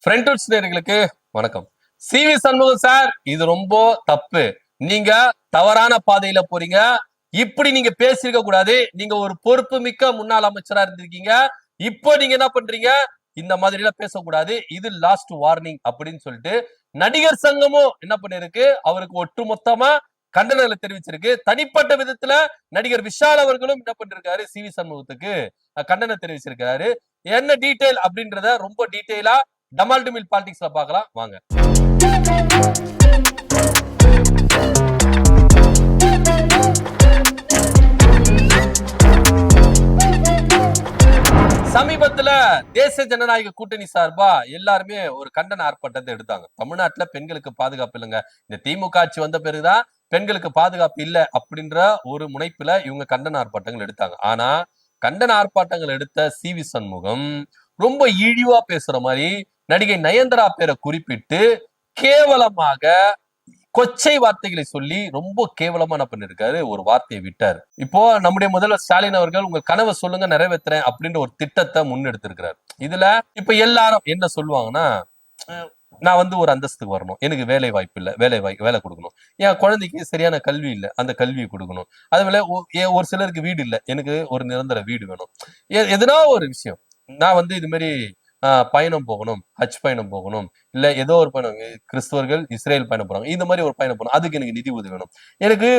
Friends நேயர்களுக்கு வணக்கம். CV. Shanmugam sir, இது ரொம்ப தப்பு. நீங்க தவறான பாதையில போறீங்க. இப்படி நீங்க பேசிருக்க கூடாது. நீங்க ஒரு பொறுப்பு மிக்க முன்னாள் அமைச்சரா இருந்திருக்கீங்க. இப்போ நீங்க என்ன பண்றீங்க? இந்த மாதிரி எல்லாம் பேசக்கூடாது. இது லாஸ்ட் வார்னிங் அப்படின்னு சொல்லிட்டு நடிகர் சங்கமும் என்ன பண்ணிருக்கு? அவருக்கு ஒட்டுமொத்தமா கண்டனங்களை தெரிவிச்சிருக்கு. தனிப்பட்ட விதத்துல நடிகர் விஷால் அவர்களும் என்ன பண்ணிருக்காரு? சி.வி. சண்முகத்துக்கு கண்டனம் தெரிவிச்சிருக்காரு. என்ன டீடைல் அப்படின்றத ரொம்ப டீடைலா டமால் டுமில் பாலிடிக்ஸ்ல பார்க்கலாம் வாங்க. சமீபத்துல தேசிய ஜனநாயக கூட்டணி சார்பா எல்லாருமே ஒரு கண்டன ஆர்ப்பாட்டத்தை எடுத்தாங்க. தமிழ்நாட்டுல பெண்களுக்கு பாதுகாப்பு இல்லைங்க, இந்த திமுக ஆட்சி வந்த பிறகுதான் பெண்களுக்கு பாதுகாப்பு இல்ல அப்படின்ற ஒரு முனைப்புல இவங்க கண்டன ஆர்ப்பாட்டங்கள் எடுத்தாங்க. ஆனா கண்டன ஆர்ப்பாட்டங்கள் எடுத்த சி.வி. சண்முகம் ரொம்ப இழிவா பேசுற மாதிரி நடிகை நயன்தாரா பேரை குறிப்பிட்டு கேவலமாக கொச்சை வார்த்தைகளை சொல்லி ரொம்ப கேவலமா என்ன பண்ணிருக்காரு, ஒரு வார்த்தையை விட்டாரு. இப்போ நம்முடைய முதல்வர் ஸ்டாலின் அவர்கள் உங்க கனவை சொல்லுங்க நிறைவேற்றுறேன் அப்படின்ற ஒரு திட்டத்தை முன்னெடுத்திருக்கிறார். இதுல இப்ப எல்லாரும் என்ன சொல்லுவாங்கன்னா, நான் வந்து ஒரு அந்தஸ்துக்கு வரணும், எனக்கு வேலை வாய்ப்பு இல்ல, வேலை கொடுக்கணும், என் குழந்தைக்கு சரியான கல்வி இல்ல, அந்த கல்வியை கொடுக்கணும், அதுல ஒரு சிலருக்கு வீடு இல்ல, எனக்கு ஒரு நிரந்தர வீடு வேணும், எதனா ஒரு விஷயம். நான் வந்து இது மாதிரி பயணம் போகணும், ஹஜ் பயணம் போகணும், இல்ல ஏதோ ஒரு பயணம், கிறிஸ்தவர்கள் இஸ்ரேல் பயணம் போறாங்க, இந்த மாதிரி ஒரு பயணம் போகணும், அதுக்கு எனக்கு நிதி உதவி வேணும், எனக்கு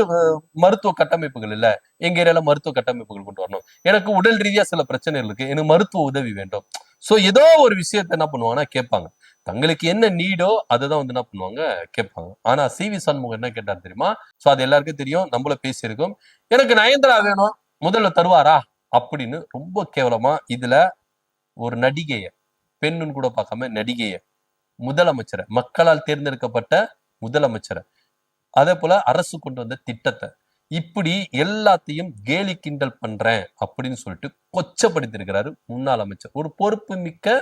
மருத்துவ கட்டமைப்புகள் இல்ல, எங்க ஏரியால மருத்துவ கட்டமைப்புகள் கொண்டு வரணும், எனக்கு உடல் ரீதியா சில பிரச்சனைகள் இருக்கு, எனக்கு மருத்துவ உதவி வேண்டும். சோ ஏதோ ஒரு விஷயத்த என்ன பண்ணுவாங்கன்னா கேட்பாங்க. தங்களுக்கு என்ன நீடோ அதுதான் வந்து என்ன பண்ணுவாங்க கேட்பாங்க. ஆனா சி.வி. சண்முகம் என்ன கேட்டார் தெரியுமா? சோ அது எல்லாருக்கும் தெரியும், நம்மள பேசியிருக்கோம். எனக்கு நயன்தாரா வேணும், முதல்ல தருவாரா அப்படின்னு ரொம்ப கேவலமா. இதுல ஒரு நடிகைய, பெண்ணுன்னு கூட பார்க்காம நடிகைய, முதலமைச்சரை, மக்களால் தேர்ந்தெடுக்கப்பட்ட முதலமைச்சரை, அதே போல அரசு கொண்டு வந்த திட்டத்தை, இப்படி எல்லாத்தையும் கேலி கிண்டல் பண்றேன் அப்படின்னு சொல்லிட்டு கொச்சப்படுத்திருக்கிறாரு முன்னாள் அமைச்சர், ஒரு பொறுப்பு மிக்க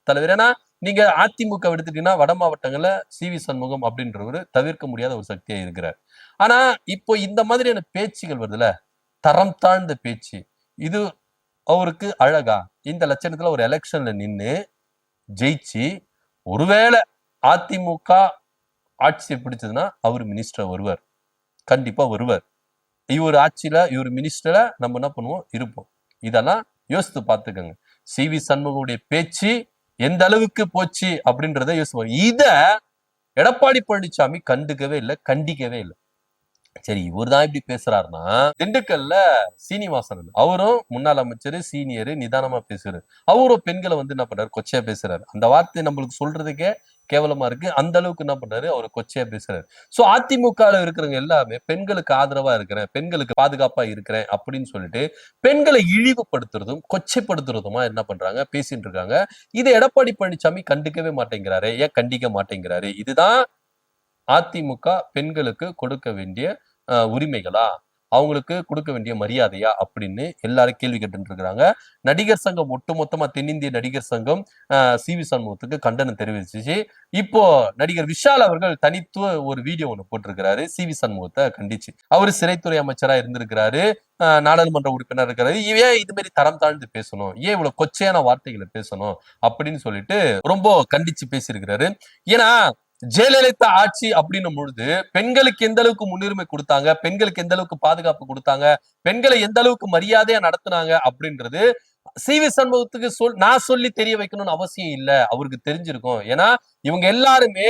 தலைவர். ஏன்னா நீங்க அதிமுக எடுத்துட்டீங்கன்னா வட மாவட்டங்கள்ல சி.வி. சண்முகம் அப்படின்றவரு தவிர்க்க முடியாத ஒரு சக்தியா இருக்கிறார். ஆனா இப்போ இந்த மாதிரியான பேச்சுகள் வருதுல, தரம் தாழ்ந்த பேச்சு, இது அவருக்கு அழகா? இந்த லட்சணத்துல ஒரு எலெக்ஷன்ல நின்னு ஜெயிச்சு ஒருவேளை அதிமுக ஆட்சியை பிடிச்சதுன்னா அவர் மினிஸ்டர் வருவார், கண்டிப்பா வருவார். இவர் ஆட்சியில இவர் மினிஸ்டரை நம்ம என்ன பண்ணுவோம், இருப்போம். இதெல்லாம் யோசித்து பார்த்துக்கோங்க. சி.வி. சண்முகவுடைய பேச்சு எந்த அளவுக்கு போச்சு அப்படின்றத யோசிப்போம். இத எடப்பாடி பழனிசாமி கண்டுக்கவே இல்லை, கண்டிக்கவே இல்லை. சரி, இவர் தான் இப்படி பேசுறாருன்னா, திண்டுக்கல்ல சீனிவாசன் அவரும் முன்னாள் அமைச்சர், சீனியர், நிதானமா பேசுறாரு. அவரும் பெண்களை வந்து என்ன பண்றாரு, கொச்சையா பேசுறாரு. அந்த வார்த்தை நம்மளுக்கு சொல்றதுக்கே கேவலமா இருக்கு. அந்த அளவுக்கு என்ன பண்றாரு, அவர் கொச்சையா பேசுறாரு. சோ அதிமுகல இருக்கிறவங்க எல்லாமே பெண்களுக்கு ஆதரவா இருக்கிறேன், பெண்களுக்கு பாதுகாப்பா இருக்கிறேன் அப்படின்னு சொல்லிட்டு பெண்களை இழிவுபடுத்துறதும் கொச்சைப்படுத்துறதுமா என்ன பண்றாங்க, பேசிட்டு இருக்காங்க. இதை எடப்பாடி பழனிசாமி கண்டுக்கவே மாட்டேங்கிறாரு. ஏன் கண்டிக்க மாட்டேங்கிறாரு? இதுதான் அதிமுக பெண்களுக்கு கொடுக்க வேண்டிய உரிமைகளா, அவங்களுக்கு கொடுக்க வேண்டிய மரியாதையா அப்படின்னு எல்லாரும் கேள்வி கேட்டு இருக்காங்க. நடிகர் சங்கம் ஒட்டுமொத்தமா, தென்னிந்திய நடிகர் சங்கம் சி.வி. சண்முகத்துக்கு கண்டனம் தெரிவிச்சிச்சு. இப்போ நடிகர் விஷால் அவர்கள் தனித்துவ ஒரு வீடியோ ஒண்ணு போட்டிருக்கிறாரு சி.வி. சண்முகத்தை கண்டிச்சு. அவரு சிறைத்துறை அமைச்சரா இருந்திருக்கிறாரு, நாடாளுமன்ற உறுப்பினர் இருக்கிறாரு. ஏன் இது மாதிரி தரம் தாழ்ந்து பேசணும், ஏன் இவ்வளவு கொச்சையான வார்த்தைகளை பேசணும் அப்படின்னு சொல்லிட்டு ரொம்ப கண்டிச்சு பேசியிருக்கிறாரு. ஏன்னா ஜெயலலிதா ஆட்சி அப்படின்னும் பொழுது பெண்களுக்கு எந்த அளவுக்கு முன்னுரிமை கொடுத்தாங்க, பெண்களுக்கு எந்த அளவுக்கு பாதுகாப்பு கொடுத்தாங்க, பெண்களை எந்த அளவுக்கு மரியாதையா நடத்தினாங்க அப்படின்றது சி.வி. சண்முகத்துக்கு நான் சொல்லி தெரிய வைக்கணும்னு அவசியம் இல்ல, அவருக்கு தெரிஞ்சிருக்கும். ஏன்னா இவங்க எல்லாருமே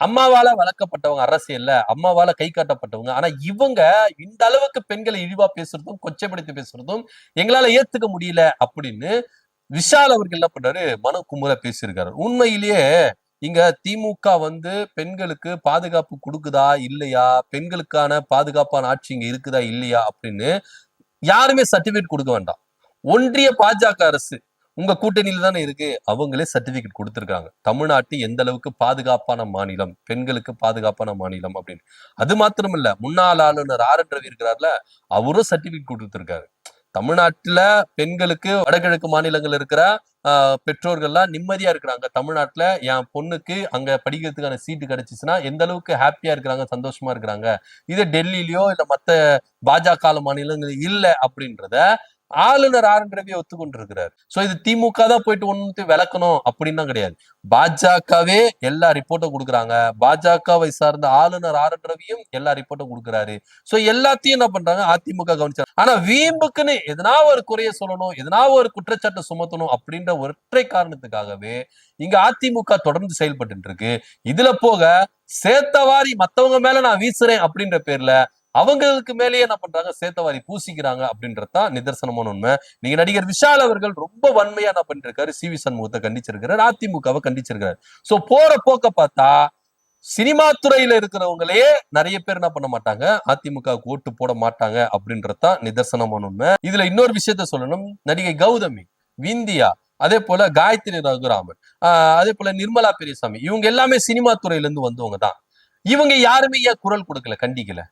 அம்மாவால வளர்க்கப்பட்டவங்க, அரசியல்ல அம்மாவால கை காட்டப்பட்டவங்க. ஆனா இவங்க இந்த அளவுக்கு பெண்களை இழிவா பேசுறதும் கொச்சைப்படுத்தி பேசுறதும் எங்களால ஏத்துக்க முடியல அப்படின்னு விஷால் அவர்கள் என்ன பண்றாரு, மன குமுற பேசியிருக்காரு. உண்மையிலேயே இங்க திமுக வந்து பெண்களுக்கு பாதுகாப்பு கொடுக்குதா இல்லையா, பெண்களுக்கான பாதுகாப்பான ஆட்சி இங்க இருக்குதா இல்லையா அப்படின்னு யாருமே சர்டிபிகேட் கொடுக்க வேண்டாம். ஒன்றிய பாஜக அரசு உங்க கூட்டணியில தானே இருக்கு, அவங்களே சர்டிபிகேட் கொடுத்திருக்காங்க தமிழ்நாட்டு எந்த அளவுக்கு பாதுகாப்பான மாநிலம், பெண்களுக்கு பாதுகாப்பான மாநிலம் அப்படின்னு. அது மாத்திரம் இல்ல, முன்னாள் ஆளுநர் ஆர்.என். ரவி இருக்கிறார்ல, அவரும் சர்டிபிகேட் கொடுத்திருக்காரு. தமிழ்நாட்டுல பெண்களுக்கு வடகிழக்கு மாநிலங்கள் இருக்கிற பெற்றோர்கள்லாம் நிம்மதியா இருக்கிறாங்க. தமிழ்நாட்டுல என் பொண்ணுக்கு அங்க படிக்கிறதுக்கான சீட்டு கிடைச்சிச்சுன்னா எந்த அளவுக்கு ஹாப்பியா இருக்கிறாங்க, சந்தோஷமா இருக்கிறாங்க. இது டெல்லியிலயோ இல்ல மத்த பாஜக மாநிலங்கள் இல்ல அப்படின்றத ஆளுநர் ஆர் என் ரவி ஒத்துக்கொண்டு இருக்கிறார். சோ இது திமுக தான் போயிட்டு ஒண்ணு விளக்கணும் அப்படின்னு தான் கிடையாது. பாஜகவே எல்லா ரிப்போர்ட்டும் கொடுக்குறாங்க. பாஜகவை சார்ந்த ஆளுநர் ஆர் என் ரவியும் எல்லா ரிப்போர்ட்டும் கொடுக்குறாரு. சோ எல்லாத்தையும் என்ன பண்றாங்க அதிமுக கவனிச்சாங்க. ஆனா வீம்புக்குன்னு எதனா ஒரு குறைய சொல்லணும், எதனா ஒரு குற்றச்சாட்டை சுமத்தணும் அப்படின்ற ஒற்றை காரணத்துக்காகவே இங்க அதிமுக தொடர்ந்து செயல்பட்டு இருக்கு. இதுல போக சேத்தவாரி மத்தவங்க மேல நான் வீசுறேன் அப்படின்ற பேர்ல அவங்களுக்கு மேலேயே என்ன பண்றாங்க சேத்தவாரி பூசிக்கிறாங்க அப்படின்றதுதான் நிதர்சனமான உண்மை. நீங்க நடிகர் விஷால் அவர்கள் ரொம்ப வன்மையா என்ன பண்ணிருக்காரு, சி வி சண்முகத்தை கண்டிச்சிருக்கிறார், அதிமுகவை கண்டிச்சிருக்காரு. சோ போற போக்க பார்த்தா சினிமா துறையில இருக்கிறவங்களே நிறைய பேர் என்ன பண்ண மாட்டாங்க அதிமுக ஓட்டு போட மாட்டாங்க அப்படின்றதுதான் நிதர்சனமான உண்மை. இதுல இன்னொரு விஷயத்த சொல்லணும். நடிகை கௌதமி, விந்தியா, அதே போல காயத்ரி ரகுராமன், அதே போல நிர்மலா பெரியசாமி, இவங்க எல்லாமே சினிமா துறையில இருந்து வந்தவங்க தான். இவங்க யாருமே ஏன் குரல் கொடுக்கல, கண்டிக்கல?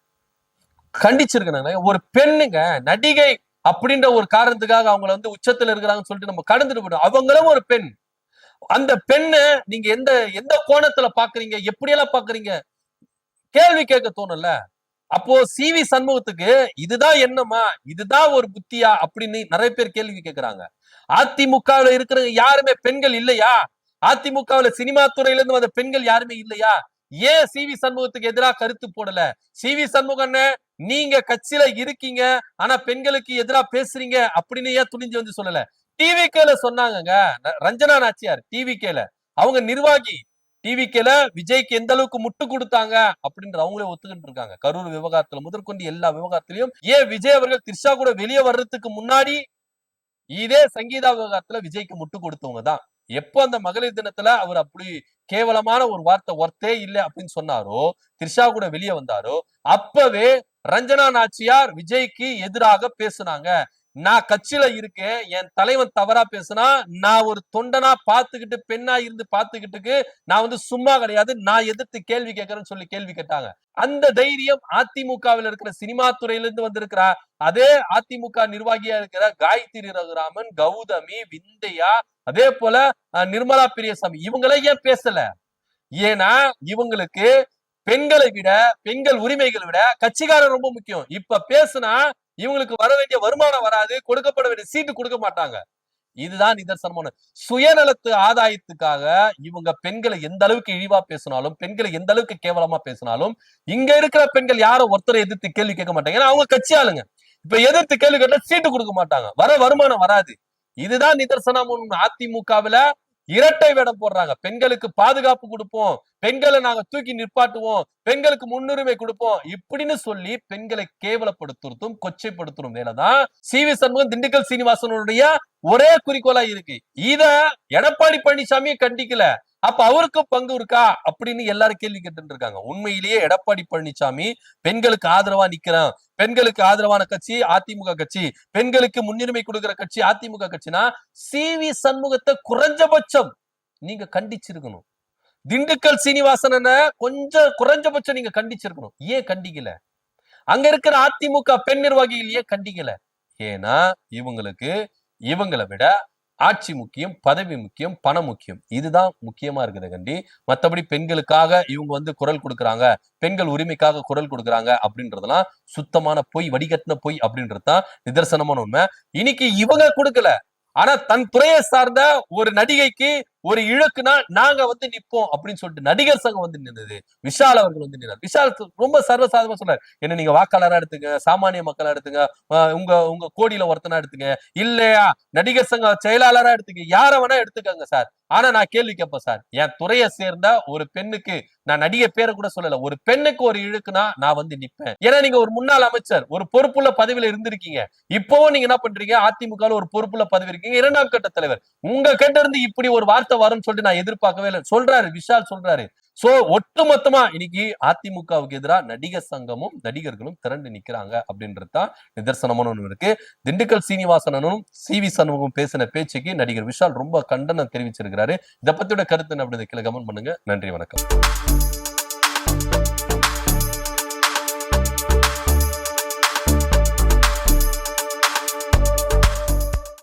கண்டிச்சிருக்காங்க. ஒரு பெண்ணுங்க நடிகை அப்படின்ற ஒரு காரணத்துக்காக அவங்கள வந்து உச்சத்துல இருக்கிறாங்கன்னு சொல்லிட்டு நம்ம கடந்துட்டு போயிடும். அவங்களும் ஒரு பெண். அந்த பெண்ணை நீங்க எந்த எந்த கோணத்துல பாக்குறீங்க, எப்படியெல்லாம் பாக்குறீங்க, கேள்வி கேட்க தோணல. அப்போ சி வி சண்முகத்துக்கு இதுதான் என்னமா, இதுதான் ஒரு புத்தியா அப்படின்னு நிறைய பேர் கேள்வி கேட்கிறாங்க. அதிமுகவில் இருக்கிற யாருமே பெண்கள் இல்லையா? அதிமுகவில் சினிமா துறையில இருந்து வந்த பெண்கள் யாருமே இல்லையா? ஏன் சி வி சண்முகத்துக்கு எதிராக கருத்து போடல? சி வி சண்முகம் நீங்க கட்சியில இருக்கீங்க, ஆனா பெண்களுக்கு எதிராக பேசுறீங்க அப்படின்னு ஏன் துணிஞ்சு வந்து சொல்லல? டிவிகேல சொன்னாங்க. ரஞ்சனா நாச்சியார் டிவிகேல அவங்க நிர்வாகி, டிவிகேல விஜய்க்கு எந்த அளவுக்கு முட்டு கொடுத்தாங்க அப்படின்ற அவங்களே ஒத்துக்கிட்டு இருக்காங்க. கரூர் விவகாரத்துல முதற்கொண்டு எல்லா விவகாரத்திலையும் ஏன் விஜய் அவர்கள் திரிஷா கூட வெளியே வர்றதுக்கு முன்னாடி இதே சங்கீதா விவகாரத்துல விஜய்க்கு முட்டு கொடுத்தவங்க தான். எப்போ அந்த மகளிர் தினத்துல அவர் அப்படி கேவலமான ஒரு வார்த்தை ஒர்த்தே இல்லை அப்படின்னு சொன்னாரோ, திரிஷா கூட வெளியே வந்தாரோ, அப்பவே ரஞ்சனா நாச்சியார் விஜய்க்கு எதிராக பேசுனாங்க. நான் கட்சியில இருக்கேன், என் தலைவன் தவறா பேசுனா நான் ஒரு தொண்டனா பாத்துக்கிட்டு, பெண்ணா இருந்து பாத்துக்கிட்டுக்கு நான் வந்து சும்மா கிடையாது, நான் எதிர்த்து கேள்வி கேட்கறேன்னு சொல்லி கேள்வி கேட்டாங்க. அந்த தைரியம் அதிமுகவில் இருக்கிற சினிமா துறையிலிருந்து வந்திருக்கிற அதே அதிமுக நிர்வாகியா இருக்கிற காயத்ரி ரகுராமன், கௌதமி, விந்தையா, அதே போல நிர்மலா பெரியசாமி இவங்களே ஏன் பேசல? ஏன்னா இவங்களுக்கு பெண்களை விட, பெண்கள் உரிமைகளை விட கட்சிக்காரர் ரொம்ப முக்கியம். இப்ப பேசுனா இவங்களுக்கு வர வேண்டிய வருமானம் வராது, கொடுக்கப்பட வேண்டிய சீட்டு கொடுக்க மாட்டாங்க. இதுதான் நிதர்சனமான சுயநலத்து ஆதாயத்துக்காக இவங்க பெண்களை எந்த அளவுக்கு இழிவா பேசினாலும், பெண்களை எந்த அளவுக்கு கேவலமா பேசினாலும், இங்க இருக்கிற பெண்கள் யாரும் ஒருத்தரை எதிர்த்து கேள்வி கேட்க மாட்டாங்க. ஏன்னா அவங்க கட்சி ஆளுங்க. இப்ப எதிர்த்து கேள்வி கேட்டா சீட்டு கொடுக்க மாட்டாங்க, வர வருமானம் வராது. இதுதான் நிதர்சனம். அதிமுகவுல இரட்டை வேடம் போடுறாங்க. பெண்களுக்கு பாதுகாப்பு கொடுப்போம், பெண்களை நாங்க தூக்கி நிற்பாட்டுவோம், பெண்களுக்கு முன்னுரிமை கொடுப்போம் இப்படின்னு சொல்லி பெண்களை கேவலப்படுத்துறதும் கொச்சைப்படுத்துறதும் வேலைதான் சி வி சண்முகம், திண்டுக்கல் சீனிவாசனுடைய ஒரே குறிக்கோளா இருக்கு. இத எடப்பாடி பழனிசாமியை கண்டிக்கல. அப்ப அவருக்கும் பங்கு இருக்கா அப்படின்னு எல்லாரும் கேள்வி கேட்டு இருக்காங்க. உண்மையிலேயே எடப்பாடி பழனிசாமி பெண்களுக்கு ஆதரவா நிக்கிறான், பெண்களுக்கு ஆதரவான கட்சி அதிமுக கட்சி, பெண்களுக்கு முன்னுரிமை கொடுக்கிற கட்சி அதிமுக கட்சினா சி வி சண்முகத்தை குறைஞ்சபட்சம் நீங்க கண்டிச்சிருக்கணும். திண்டுக்கல் சீனிவாசன கொஞ்சம் குறைஞ்சபட்சம் நீங்க கண்டிச்சிருக்கணும். ஏன் கண்டிக்கல? அங்க இருக்கிற அதிமுக பெண் நிர்வாகிகள் ஏன் கண்டிக்கல? ஏன்னா இவங்களுக்கு இவங்களை விட ஆட்சி முக்கியம், பதவி முக்கியம், பணம் முக்கியம். இதுதான் முக்கியமா இருக்குது கண்டி. மற்றபடி பெண்களுக்காக இவங்க வந்து குரல் கொடுக்குறாங்க, பெண்கள் உரிமைக்காக குரல் கொடுக்குறாங்க அப்படின்றதெல்லாம் சுத்தமான பொய், வடிகட்டின பொய் அப்படின்றதுதான் நிதர்சனமான உண்மை. இன்னைக்கு இவங்க கொடுக்கல, ஆனா தன் துறையை சார்ந்த ஒரு நடிகைக்கு ஒரு இழக்குனா நாங்க வந்து நிப்போம் அப்படின்னு சொல்லிட்டு நடிகர் சங்கம் வந்து நின்றது. விஷால் அவர்கள் வந்து நின்றார். விஷால் ரொம்ப சர்வசாதாரணமா சொன்னார், என்ன நீங்க வாக்காளரா எடுத்துங்க, சாமானிய மக்களா எடுத்துங்க, உங்க உங்க கோடியில ஒருத்தனா எடுத்துங்க, இல்லையா நடிகர் சங்க செயலாளரா எடுத்துங்க, யார வேணா எடுத்துக்கங்க சார். ஆனா நான் கேள்வி கேட்பேன் சார், என் துறையை சேர்ந்த ஒரு பெண்ணுக்கு, நான் நடிகை பேரை கூட சொல்லல, ஒரு பெண்ணுக்கு ஒரு இழுக்குனா நான் வந்து நிப்பேன். ஏன்னா நீங்க ஒரு முன்னாள் அமைச்சர், ஒரு பொறுப்புள்ள பதவியில இருந்திருக்கீங்க. இப்பவும் நீங்க என்ன பண்றீங்க, அதிமுக ஒரு பொறுப்புள்ள பதவி இருக்கீங்க, இரண்டாம் கட்ட தலைவர். உங்க கிட்ட இருந்து இப்படி ஒரு வார்த்தை வரும்னு சொல்லிட்டு நான் எதிர்பார்க்கவே இல்லை சொல்றாரு விஷால் சொல்றாரு. சோ ஒட்டுமொத்தமா இன்னைக்கு அதிமுகவுக்கு எதிராக நடிகர் சங்கமும் நடிகர்களும் திரண்டு நிக்கிறாங்க அப்படின்றதுதான் நிதர்சனமான ஒண்ணு இருக்கு. திண்டுக்கல் சீனிவாசனும் சி வி சண்முகம் பேசின பேச்சுக்கு நடிகர் விஷால் ரொம்ப கண்டனம் தெரிவிச்சிருக்கிறாரு. இதை பத்தியோட கருத்து என்ன அப்படின்னு கீழே கமெண்ட் பண்ணுங்க. நன்றி, வணக்கம்.